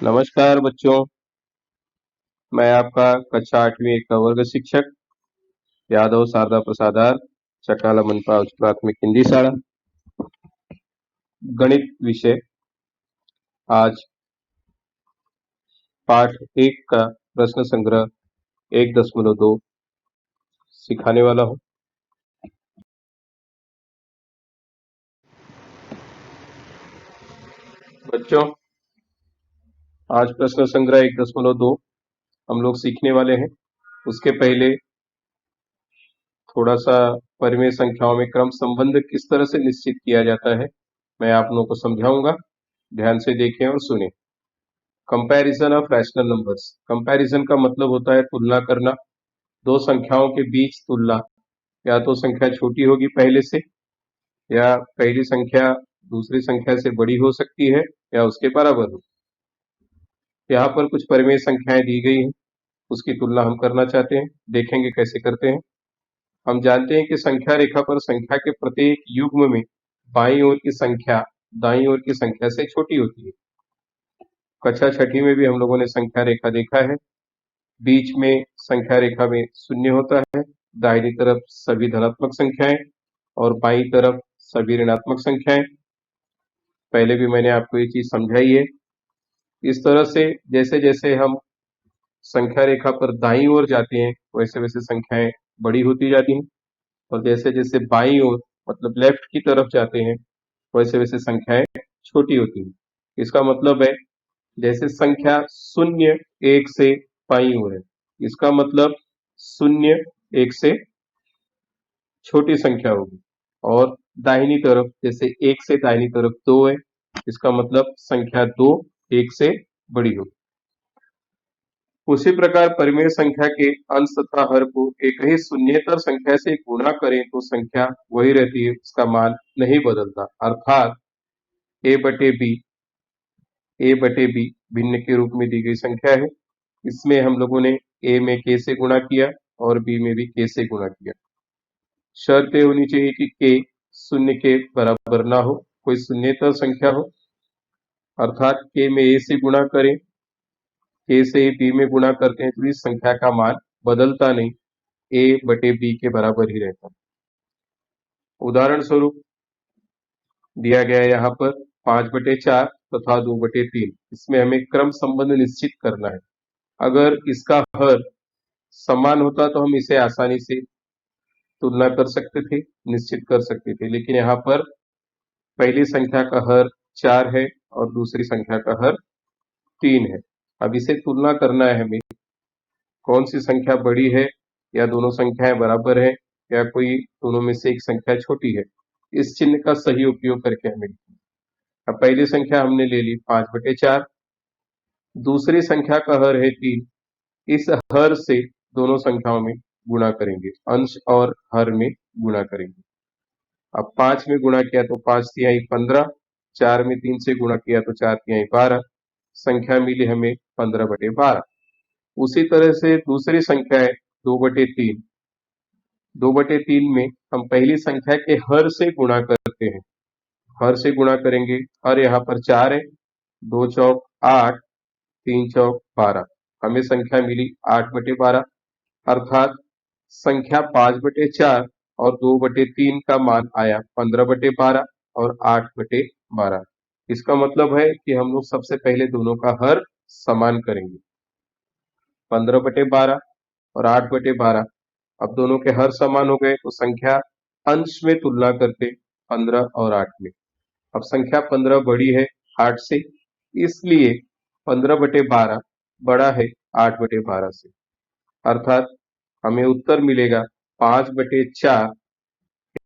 नमस्कार बच्चों, मैं आपका कक्षा 8वीं का वर्ग शिक्षक यादव शारदा प्रसादार चकाला मनपा उच्च प्राथमिक हिंदी शाला गणित विषय आज पाठ 1 का प्रश्न संग्रह 1.2 सिखाने वाला हूँ। बच्चों, आज प्रश्न संग्रह 1.2 हम लोग सीखने वाले हैं। उसके पहले थोड़ा सा परिमेय संख्याओं में क्रम संबंध किस तरह से निश्चित किया जाता है, मैं आप लोगों को समझाऊंगा। ध्यान से देखें और सुने। Comparison of rational numbers. Comparison का मतलब होता है तुलना करना। दो संख्याओं के बीच तुलना, या तो संख्या छोटी होगी पहले से, या पहली संख्या दूसरी संख्या से बड़ी हो सकती है या उसके बराबर हो। यहाँ पर कुछ परिमेय संख्याएं दी गई हैं, उसकी तुलना हम करना चाहते हैं। देखेंगे कैसे करते हैं। हम जानते हैं कि संख्या रेखा पर संख्या के प्रत्येक युग्म में बाईं ओर की संख्या दाईं ओर की संख्या से छोटी होती है। कक्षा 6वीं में भी हम लोगों ने संख्या रेखा देखा है। बीच में संख्या रेखा में शून्य होता है, दाहिनी तरफ सभी धनात्मक संख्याएं और बाईं तरफ सभी ऋणात्मक संख्याएं। पहले भी मैंने आपको ये चीज समझाई है। इस तरह से जैसे जैसे हम संख्या रेखा पर दाईं ओर जाते हैं वैसे वैसे संख्याएं बड़ी होती जाती हैं, और जैसे जैसे बाईं ओर मतलब लेफ्ट की तरफ जाते हैं वैसे वैसे संख्याएं छोटी होती हैं। इसका मतलब है जैसे संख्या 0 1 से बाईं ओर है, इसका मतलब 0 1 से छोटी संख्या होगी, और दाहिनी तरफ जैसे 1 से दाहिनी तरफ 2 है, इसका मतलब संख्या 2 1 से बड़ी होगी। उसी प्रकार परिमेय संख्या के अंश तथा हर को एक ही शून्येतर संख्या से गुणा करें तो संख्या वही रहती है, उसका मान नहीं बदलता। अर्थात ए बटे बी भिन्न के रूप में दी गई संख्या है। इसमें हम लोगों ने ए में के से गुणा किया और बी में भी के से गुणा किया। शर्त ये होनी चाहिए कि के शून्य के बराबर ना हो, कोई शून्येतर संख्या हो। अर्थात के में ए से गुणा करें, के से बी में गुणा करते हैं तो इस संख्या का मान बदलता नहीं, ए बटे बी के बराबर ही रहता है। उदाहरण स्वरूप दिया गया है यहाँ पर 5/4 तथा 2/3। इसमें हमें क्रम संबंध निश्चित करना है। अगर इसका हर समान होता तो हम इसे आसानी से तुलना कर सकते थे, निश्चित कर सकते थे, लेकिन यहाँ पर पहली संख्या का हर 4 है और दूसरी संख्या का हर 3 है। अब इसे तुलना करना है हमें, कौन सी संख्या बड़ी है, या दोनों संख्याएं बराबर है, या कोई दोनों में से एक संख्या छोटी है। इस चिन्ह का सही उपयोग करके हमें, अब पहली संख्या हमने ले ली 5/4, दूसरी संख्या का हर है 3। इस हर से दोनों संख्याओं में गुणा करेंगे, अंश और हर में गुणा करेंगे। अब 5 में गुणा किया तो 5×3 15, 4 में 3 से गुणा किया तो 4×3 12, संख्या मिली हमें 15/12। उसी तरह से दूसरी संख्या है 2/3। 2/3 में हम पहली संख्या के हर से गुणा करते हैं, हर से गुणा करेंगे, हर यहाँ पर 4 है, 2 चौक 8, 3 चौक 12, हमें संख्या मिली 8/12। अर्थात संख्या 5/4 और 2/3 का मान आया 15/12 और 8/12। इसका मतलब है कि हम लोग सबसे पहले दोनों का हर समान करेंगे, 15/12 और 8/12। अब दोनों के हर समान हो गए तो संख्या अंश में तुलना करते 15 और 8 में। अब संख्या 15 बड़ी है 8 से, इसलिए 15/12 बड़ा है 8/12 से। अर्थात हमें उत्तर मिलेगा 5/4,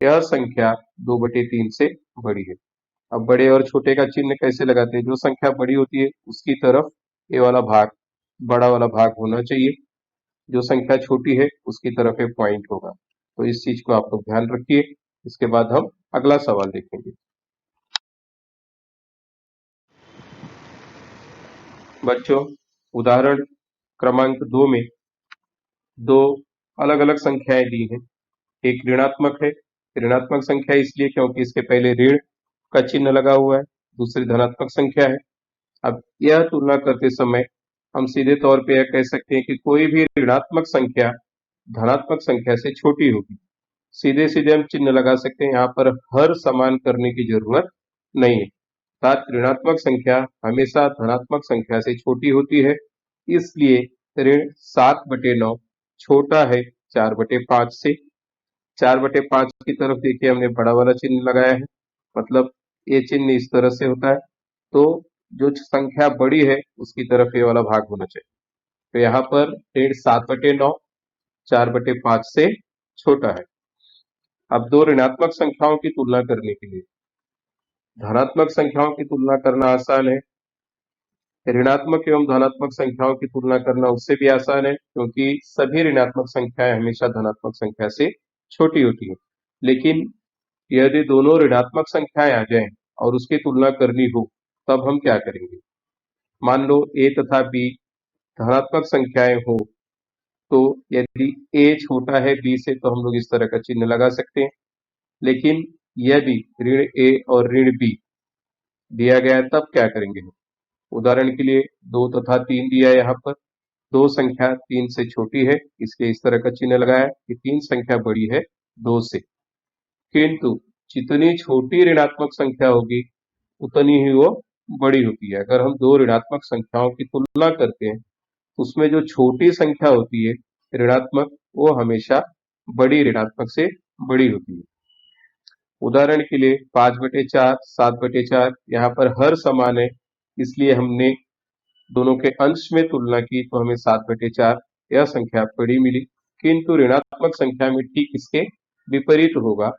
यह संख्या 2/3 से बड़ी है। अब बड़े और छोटे का चिन्ह कैसे लगाते हैं, जो संख्या बड़ी होती है उसकी तरफ ये वाला भाग, बड़ा वाला भाग होना चाहिए, जो संख्या छोटी है उसकी तरफ ये पॉइंट होगा। तो इस चीज को आप लोग ध्यान रखिए। इसके बाद हम अगला सवाल देखेंगे। बच्चों, उदाहरण क्रमांक 2 में दो अलग अलग संख्याएं दी हैं। एक ऋणात्मक है, ऋणात्मक संख्या इसलिए क्योंकि इसके पहले ऋण का चिन्ह लगा हुआ है। दूसरी धनात्मक संख्या है, अब यह तुलना करते समय हम सीधे तौर पे यह कह सकते हैं कि कोई भी ऋणात्मक संख्या धनात्मक संख्या से छोटी होगी। सीधे सीधे हम चिन्ह लगा सकते हैं, यहाँ पर हर समान करने की जरूरत नहीं है। अर्थात ऋणात्मक संख्या हमेशा धनात्मक संख्या से छोटी होती है, इसलिए ऋण 7/9 छोटा है 4/5 से। 4/5 की तरफ देखिए हमने बड़ा वाला चिन्ह लगाया है, मतलब ये चिन्ह इस तरह से होता है, तो जो संख्या बड़ी है उसकी तरफ ये वाला भाग होना चाहिए। तो यहाँ पर ऋण 7/9 4/5 से छोटा है। अब दो ऋणात्मक संख्याओं की तुलना करने के लिए धनात्मक संख्याओं की तुलना करना आसान है, ऋणात्मक एवं धनात्मक संख्याओं की तुलना करना उससे भी आसान है, क्योंकि सभी ऋणात्मक संख्याएं हमेशा धनात्मक संख्या से छोटी होती है। लेकिन यदि दोनों ऋणात्मक संख्याएं आ जाएं और उसकी तुलना करनी हो, तब हम क्या करेंगे? मान लो a तथा b धनात्मक संख्याएं हो, तो यदि a छोटा है b से तो हम लोग इस तरह का चिन्ह लगा सकते हैं। लेकिन यदि ऋण a और ऋण b दिया गया है, तब क्या करेंगे? उदाहरण के लिए 2 तथा 3 दिया है, यहाँ पर दो संख्या 3 से छोटी है, इसलिए इस तरह का चिन्ह लगाया कि 3 संख्या बड़ी है 2 से। किंतु जितनी छोटी ऋणात्मक संख्या होगी उतनी ही वो बड़ी होती है। अगर हम दो ऋणात्मक संख्याओं की तुलना करते हैं, उसमें जो छोटी संख्या होती है ऋणात्मक, वो हमेशा बड़ी ऋणात्मक से बड़ी होती है। उदाहरण के लिए 5/4 7/4 यहाँ पर हर समान है, इसलिए हमने दोनों के अंश में तुलना की तो हमें 7/4 यह संख्या बड़ी मिली। किंतु ऋणात्मक संख्या में ठीक इसके विपरीत होगा,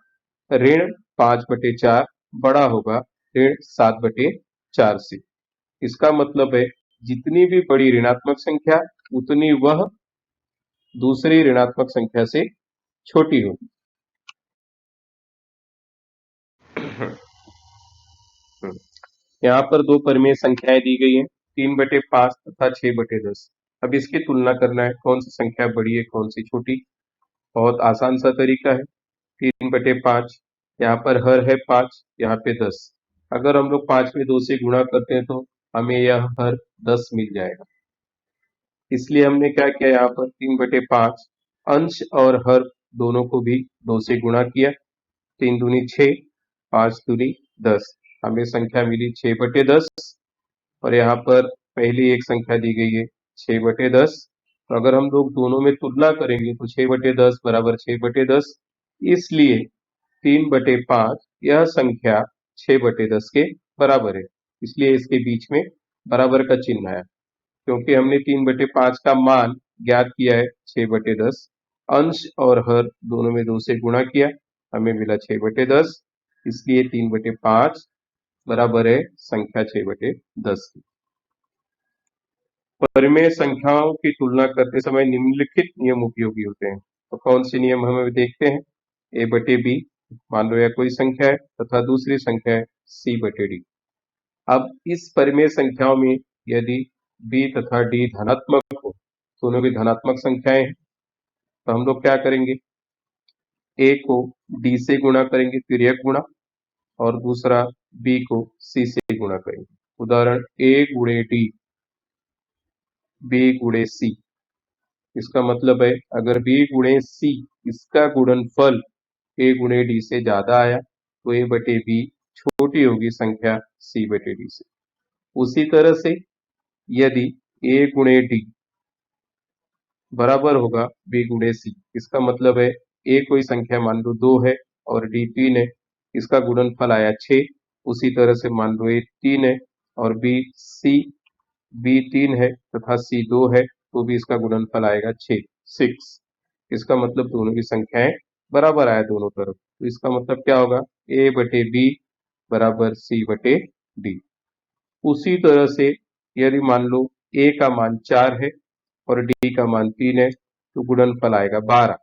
ऋण 5/4 बड़ा होगा ऋण 7/4 से। इसका मतलब है जितनी भी बड़ी ऋणात्मक संख्या उतनी वह दूसरी ऋणात्मक संख्या से छोटी होगी। यहाँ पर दो परिमेय संख्याएं दी गई हैं, 3/5 तथा 6/10। अब इसकी तुलना करना है, कौन सी संख्या बड़ी है कौन सी छोटी। बहुत आसान सा तरीका है। 3/5 यहाँ पर हर है 5, यहाँ पे 10। अगर हम लोग 5 में 2 से गुणा करते हैं तो हमें यह हर 10 मिल जाएगा। इसलिए हमने क्या किया, यहाँ पर 3/5 अंश और हर दोनों को भी 2 से गुणा किया। 3 दूनी 6, 5 दूनी 10, हमें संख्या मिली 6/10। और यहाँ पर पहली एक संख्या दी गई है 6/10। तो अगर हम लोग दोनों में तुलना करेंगे तो 6/10 बराबर 6/10, इसलिए 3/5 यह संख्या 6/10 के बराबर है। इसलिए इसके बीच में बराबर का चिन्ह आया, क्योंकि हमने 3/5 का मान ज्ञात किया है 6/10, अंश और हर दोनों में 2 से गुणा किया, हमें मिला 6/10, इसलिए 3/5 बराबर है संख्या 6/10 की। परिमेय संख्याओं की तुलना करते समय निम्नलिखित नियम उपयोगी होते हैं। तो कौन से नियम हमें देखते हैं? a/b, मान लो यह कोई संख्या है, तथा दूसरी संख्या है c/d। अब इस परिमेय संख्याओं में यदि b तथा d धनात्मक हो, दोनों भी धनात्मक संख्याएं हैं, तो हम लोग क्या करेंगे? a को d से गुणा करेंगे, तिर्यक गुणा, और दूसरा b को c से गुणा करेंगे। उदाहरण a गुणे d, b गुणे c। इसका मतलब है अगर b गुणे c इसका गुणनफल a गुणे d से ज्यादा आया तो a/b छोटी होगी संख्या c/d से। उसी तरह से यदि a गुणे d बराबर होगा b गुणे c, इसका मतलब है a कोई संख्या मान लो 2 है और d 3 है, इसका गुणनफल आया 6। उसी तरह से मान लो a 3 है और b 3 है तथा c 2 है, तो भी इसका गुणनफल आएगा 6। इसका मतलब दोनों की संख्याएं बराबर आया दोनों तरफ, तो इसका मतलब क्या होगा? a/b बराबर c/d। उसी तरह से यदि मान लो a का मान 4 है और d का मान 3 है, तो गुणनफल आएगा 12,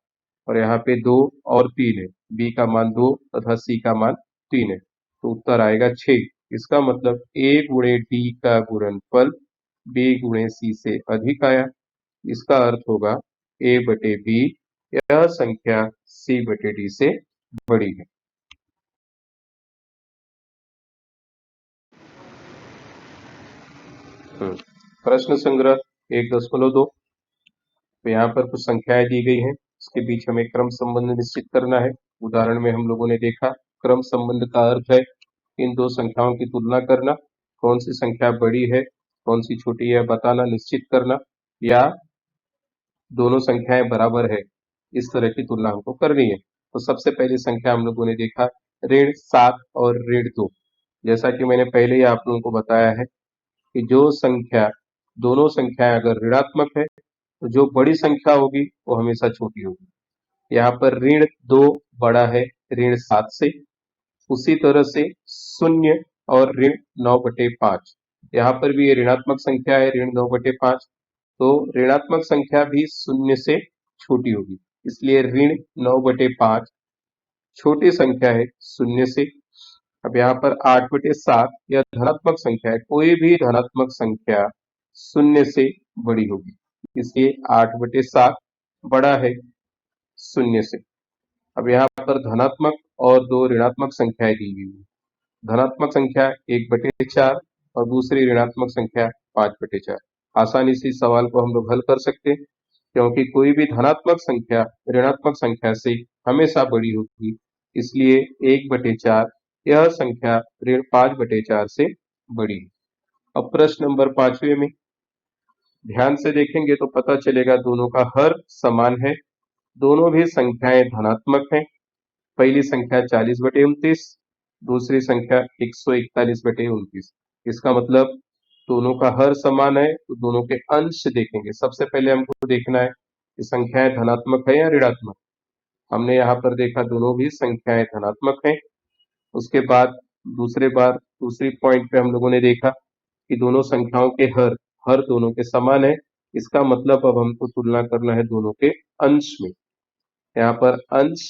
और यहाँ पे 2 और 3 है, b का मान 2 तथा c का मान 3 है, तो उत्तर आएगा 6। इसका मतलब a गुणे d का गुणनफल b गुणे c से अधिक आया। इसका अर्थ होगा a/b यह संख्या c/d से बड़ी है। प्रश्न संग्रह 1.2। तो यहाँ पर कुछ संख्याएं दी गई हैं, इसके बीच हमें क्रम संबंध निश्चित करना है। उदाहरण में हम लोगों ने देखा क्रम संबंध का अर्थ है इन दो संख्याओं की तुलना करना, कौन सी संख्या बड़ी है कौन सी छोटी है बताना, निश्चित करना, या दोनों संख्याएं बराबर है इस तरह की तुलना हमको करनी है। तो सबसे पहली संख्या हम लोगों ने देखा ऋण 7 और ऋण 2। जैसा कि मैंने पहले ही आप लोगों को बताया है कि जो संख्या दोनों संख्याएं अगर ऋणात्मक है तो जो बड़ी संख्या होगी वो हमेशा छोटी होगी। यहाँ पर ऋण 2 बड़ा है ऋण 7 से, उसी तरह से शून्य और ऋण 9/5, यहाँ पर भी ये ऋणात्मक संख्या है ऋण 9/5, तो ऋणात्मक संख्या भी शून्य से छोटी होगी, इसलिए ऋण 9/5 छोटी संख्या है शून्य से। अब यहाँ पर 8/7 यह धनात्मक संख्या है, कोई भी धनात्मक संख्या शून्य से बड़ी होगी, इसलिए 8/7 बड़ा है शून्य से। अब यहाँ पर धनात्मक और दो ऋणात्मक संख्याएं दी गई है। धनात्मक संख्या 1/4 और दूसरी ऋणात्मक संख्या 5/4। आसानी से इस सवाल को हम लोग हल कर सकते हैं, क्योंकि कोई भी धनात्मक संख्या ऋणात्मक संख्या से हमेशा बड़ी होगी, इसलिए 1/4 यह संख्या ऋण 5/4 से बड़ी है। अब प्रश्न नंबर 5वें में ध्यान से देखेंगे तो पता चलेगा दोनों का हर समान है, दोनों भी संख्याएं धनात्मक हैं। पहली संख्या 40/29, दूसरी संख्या 141/29। इसका मतलब दोनों का हर समान है, तो दोनों के अंश देखेंगे। सबसे पहले हमको देखना है कि संख्याएं धनात्मक है या ऋणात्मक। हमने यहाँ पर देखा दोनों भी संख्याएं धनात्मक हैं। उसके बाद दूसरी पॉइंट पे हम लोगों ने देखा कि दोनों संख्याओं के हर दोनों के समान है। इसका मतलब अब हमको तुलना करना है दोनों के अंश में। यहाँ पर अंश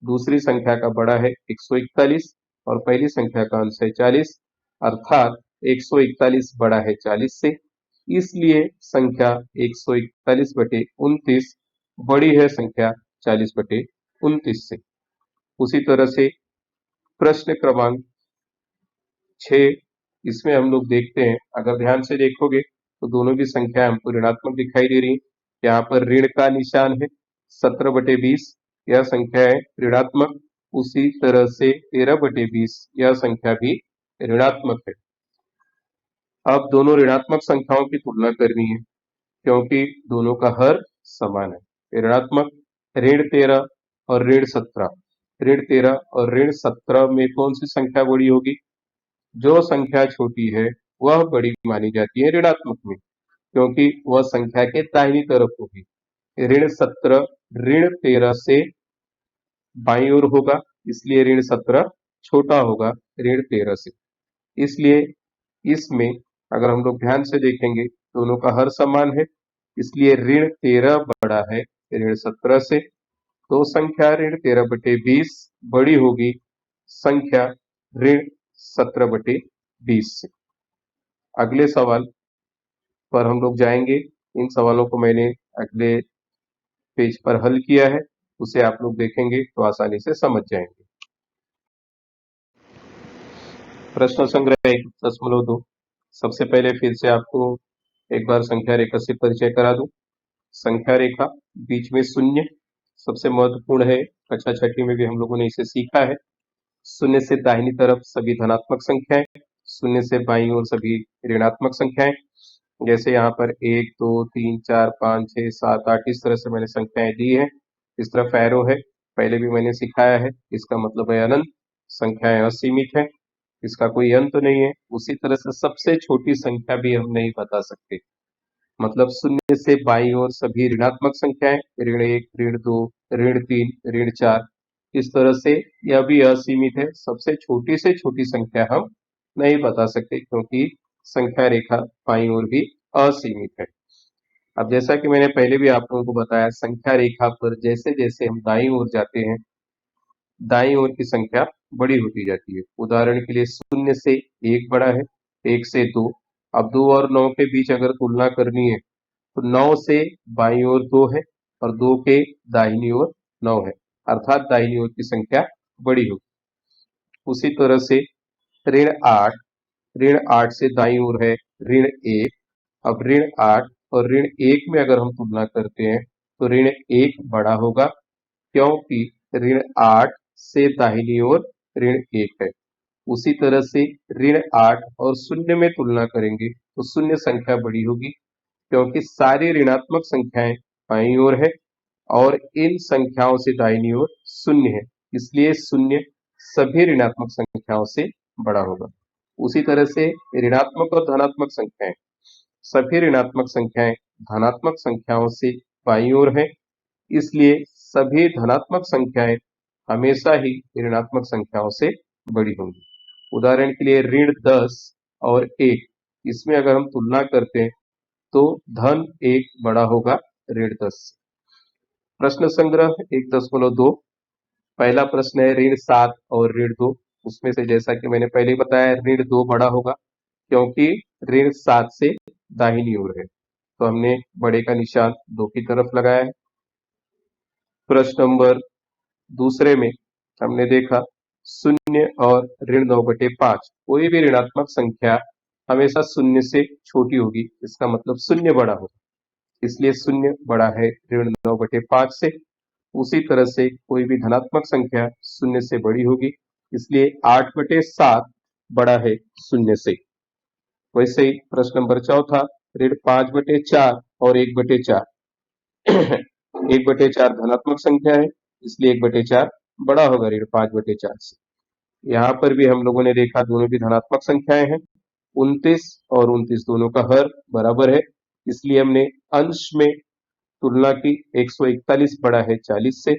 दूसरी संख्या का बड़ा है 141 और पहली संख्या का अंश है 40, अर्थात 141 बड़ा है 40 से, इसलिए संख्या 141/29 बड़ी है संख्या 40/29 से। उसी तरह से प्रश्न क्रमांक 6, इसमें हम लोग देखते हैं, अगर ध्यान से देखोगे तो दोनों भी संख्या हमको ऋणात्मक दिखाई दे रही है। यहाँ पर ऋण का निशान है 17/20, यह संख्या है ऋणात्मक। उसी तरह से 13/20 यह संख्या भी ऋणात्मक है। अब दोनों ऋणात्मक संख्याओं की तुलना करनी है, क्योंकि दोनों का हर समान है। ऋणात्मक ऋण 13 और ऋण 17, ऋण 13 और ऋण 17 में कौन सी संख्या बड़ी होगी? जो संख्या छोटी है वह बड़ी मानी जाती है ऋणात्मक में, क्योंकि वह संख्या के दाहिनी तरफ होगी। ऋण 17 ऋण 13 से बाईं ओर होगा, इसलिए ऋण 17 छोटा होगा ऋण 13 से। इसलिए इसमें अगर हम लोग ध्यान से देखेंगे दोनों का हर समान है, इसलिए ऋण 13 बड़ा है ऋण 17 से, तो संख्या ऋण 13/20 बड़ी होगी संख्या ऋण 17/20 से। अगले सवाल पर हम लोग जाएंगे। इन सवालों को मैंने अगले पेज पर हल किया है, उसे आप लोग देखेंगे तो आसानी से समझ जाएंगे। प्रश्न संग्रह 1.2। सबसे पहले फिर से आपको एक बार संख्या रेखा से परिचय करा दूं। संख्या रेखा बीच में शून्य सबसे महत्वपूर्ण है, कक्षा छठी में भी हम लोगों ने इसे सीखा है। शून्य से दाहिनी तरफ सभी धनात्मक संख्याएं, शून्य से बाईं ओर सभी ऋणात्मक संख्याएं। जैसे यहाँ पर 1 2 3 4 5 6 7 8 इस तरह से मैंने संख्याएं दी है। इस तरफ एरो है, पहले भी मैंने सिखाया है, इसका मतलब है अनंत। संख्याएं असीमित है, इसका कोई अंत नहीं है। उसी तरह से सबसे छोटी संख्या भी हम नहीं बता सकते, मतलब शून्य से बाईं ओर सभी ऋणात्मक संख्याएं, ऋण 1 ऋण 2 ऋण 3 ऋण 4, इस तरह से यह भी असीमित है। सबसे छोटी से छोटी संख्या हम नहीं बता सकते, क्योंकि संख्या रेखा बाईं ओर भी असीमित है। अब जैसा कि मैंने पहले भी आप लोगों को बताया, संख्या रेखा पर जैसे जैसे हम दाईं ओर जाते हैं, दाईं ओर की संख्या बड़ी होती जाती है। उदाहरण के लिए शून्य से 1 बड़ा है, 1 से 2। अब 2 और 9 के बीच अगर तुलना करनी है तो 9 से बाईं ओर 2 है और 2 के दाहिनी ओर 9 है, अर्थात दाहिनी ओर की संख्या बड़ी होगी। उसी तरह से ऋण 8 से दाईं ओर है ऋण 1 अब ऋण 8 और ऋण 1 में अगर हम तुलना करते हैं तो ऋण 1 बड़ा होगा, क्योंकि ऋण 8 से दाहिनी ओर ऋण 1 है। उसी तरह से ऋण 8 और शून्य में तुलना करेंगे तो शून्य संख्या बड़ी होगी, क्योंकि सारी ऋणात्मक संख्याएं बाईं ओर है और इन संख्याओं से दाहिनी ओर शून्य है, इसलिए शून्य सभी ऋणात्मक संख्याओं से बड़ा होगा। उसी तरह से ऋणात्मक और धनात्मक संख्याएं, सभी ऋणात्मक संख्याएं धनात्मक संख्याओं से बाईं ओर है, इसलिए सभी धनात्मक संख्याएं हमेशा ही ऋणात्मक संख्याओं से बड़ी होंगी। उदाहरण के लिए ऋण 10 और 1, इसमें अगर हम तुलना करते हैं तो धन 1 बड़ा होगा ऋण 10 से। प्रश्न संग्रह 1.2, पहला प्रश्न है ऋण 7 और ऋण 2। उसमें से जैसा कि मैंने पहले बताया ऋण 2 बड़ा होगा, क्योंकि ऋण 7 से दाहिनी ओर है, तो हमने बड़े का निशान 2 की तरफ लगाया है। प्रश्न नंबर दूसरे में हमने देखा शून्य और ऋण 9/5, कोई भी ऋणात्मक संख्या हमेशा शून्य से छोटी होगी, इसका मतलब शून्य बड़ा होगा, इसलिए शून्य बड़ा है ऋण 9/5 से। उसी तरह से कोई भी धनात्मक संख्या शून्य से बड़ी होगी, इसलिए 8/7 बड़ा है शून्य से। वैसे ही प्रश्न नंबर चौथा ऋण 5/4 और 1/4, 1/4 धनात्मक संख्या है, इसलिए 1/4 बड़ा होगा ऋण 5/4 से। यहाँ पर भी हम लोगों ने देखा दोनों भी धनात्मक संख्याएं हैं, 29 और 29 दोनों का हर बराबर है, इसलिए हमने अंश में तुलना की 141 बड़ा है 40 से,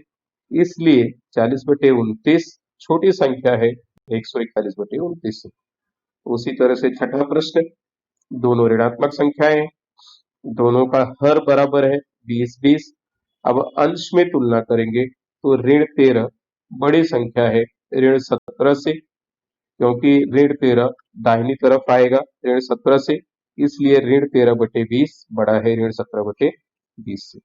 इसलिए 40/29 छोटी संख्या है 141/29 से। उसी तरह से छठा प्रश्न, दोनों ऋणात्मक संख्याएं हैं, दोनों का हर बराबर है 20-20। अब अंश में तुलना करेंगे तो ऋण 13 बड़ी संख्या है ऋण 17 से, क्योंकि ऋण 13 दाहिनी तरफ आएगा ऋण 17 से, इसलिए ऋण 13/20 बड़ा है ऋण 17/20 से।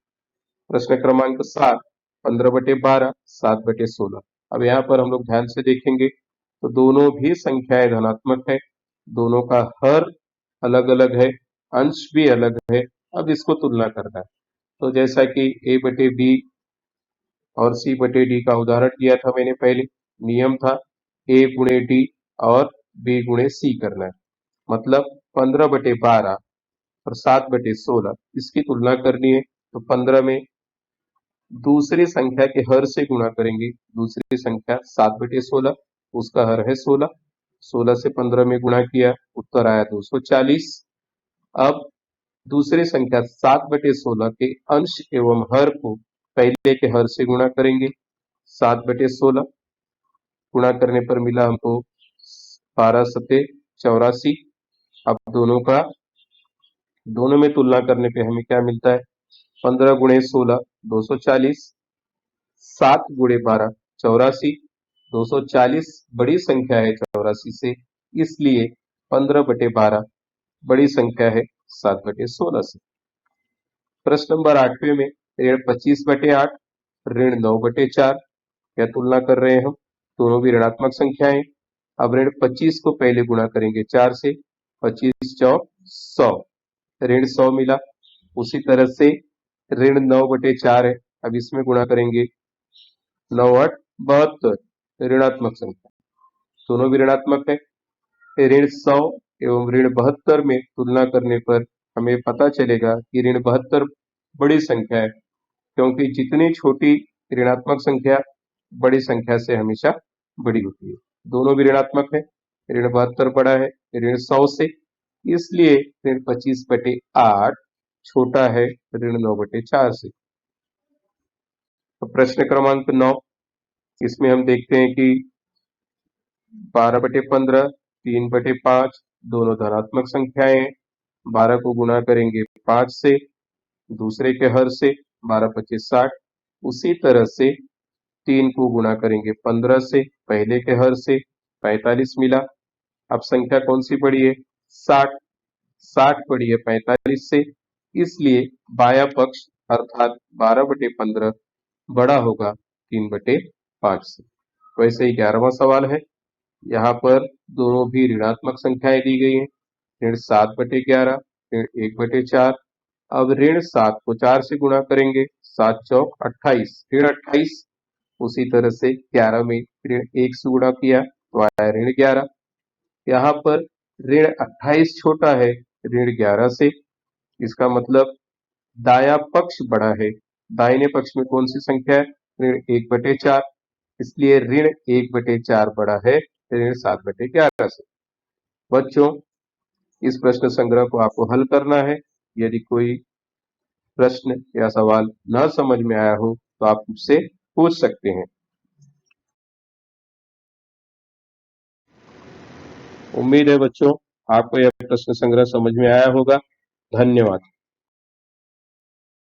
प्रश्न क्रमांक 7, 15/12, 7/16। अब यहाँ पर हम लोग ध्यान से देखेंगे तो दोनों भी संख्याएं धनात्मक है, दोनों का हर अलग अलग है, अंश भी अलग है। अब इसको तुलना करना है, तो जैसा कि a/b और c/d का उदाहरण दिया था मैंने पहले, नियम था a गुणे d और b गुणे c करना है, मतलब 15/12 और 7/16, इसकी तुलना करनी है तो 15 में दूसरी संख्या के हर से गुणा करेंगे, दूसरी संख्या 7/16, उसका हर है 16, 16 से 15 में गुणा किया, उत्तर आया 240। अब दूसरी संख्या 7/16 के अंश एवं हर को पहले के हर से गुणा करेंगे, 7/16 गुणा करने पर मिला हमको 12×7=84। अब दोनों में तुलना करने पे हमें क्या मिलता है, 15×16 240, 7×12 84, 240 बड़ी संख्या है 84 से, इसलिए 15/12 बड़ी संख्या है 7/16 से। प्रश्न नंबर 8वें में ऋण 25/8, ऋण 9/4, क्या तुलना कर रहे हैं हम, दोनों भी ऋणात्मक संख्याएं। अब ऋण 25 को पहले गुणा करेंगे 4 से, 25 चौक 100, ऋण 100 मिला। उसी तरह से ऋण 9/4 है, अब इसमें गुणा करेंगे 9×8 72, ऋणात्मक संख्या, दोनों भी ऋणात्मक है। ऋण 100 एवं ऋण 72 में तुलना करने पर हमें पता चलेगा कि ऋण 72 बड़ी संख्या है, क्योंकि जितनी छोटी ऋणात्मक संख्या बड़ी संख्या से हमेशा बड़ी होती है। दोनों भी ऋणात्मक है, ऋण 72 बड़ा है ऋण 100 से, इसलिए ऋण 25/8 छोटा है ऋण 9/4 से। तो प्रश्न क्रमांक 9, इसमें हम देखते हैं कि 12/15, 3/5 दोनों धनात्मक संख्याएं हैं, 12 को गुणा करेंगे 5 से, दूसरे के हर से, 12×25=60। उसी तरह से 3 को गुणा करेंगे 15 से, पहले के हर से, 45 मिला। अब संख्या कौन सी बड़ी है, 60, 60 बड़ी है 45 से, इसलिए बाया पक्ष अर्थात 12/15 बड़ा होगा 3/5 से। वैसे ही 11वां सवाल है, यहाँ पर दोनों भी ऋणात्मक संख्याएं दी गई हैं, ऋण 7/11 ऋण 1/4। अब ऋण 7 को 4 से गुणा करेंगे, 7 चौक 28, ऋण 28। उसी तरह से 11 में ऋण 1 से गुणा किया तो आया ऋण 11। यहाँ पर ऋण 28 छोटा है ऋण 11 से, इसका मतलब दायां पक्ष बड़ा है। दाहिने पक्ष में कौन सी संख्या है? ऋण 1/4, इसलिए ऋण 1/4 बड़ा है ऋण 7/11 से। बच्चों, इस प्रश्न संग्रह को आपको हल करना है। यदि कोई प्रश्न या सवाल न समझ में आया हो तो आप मुझसे पूछ सकते हैं। उम्मीद है बच्चों आपको यह प्रश्न संग्रह समझ में आया होगा। धन्यवाद।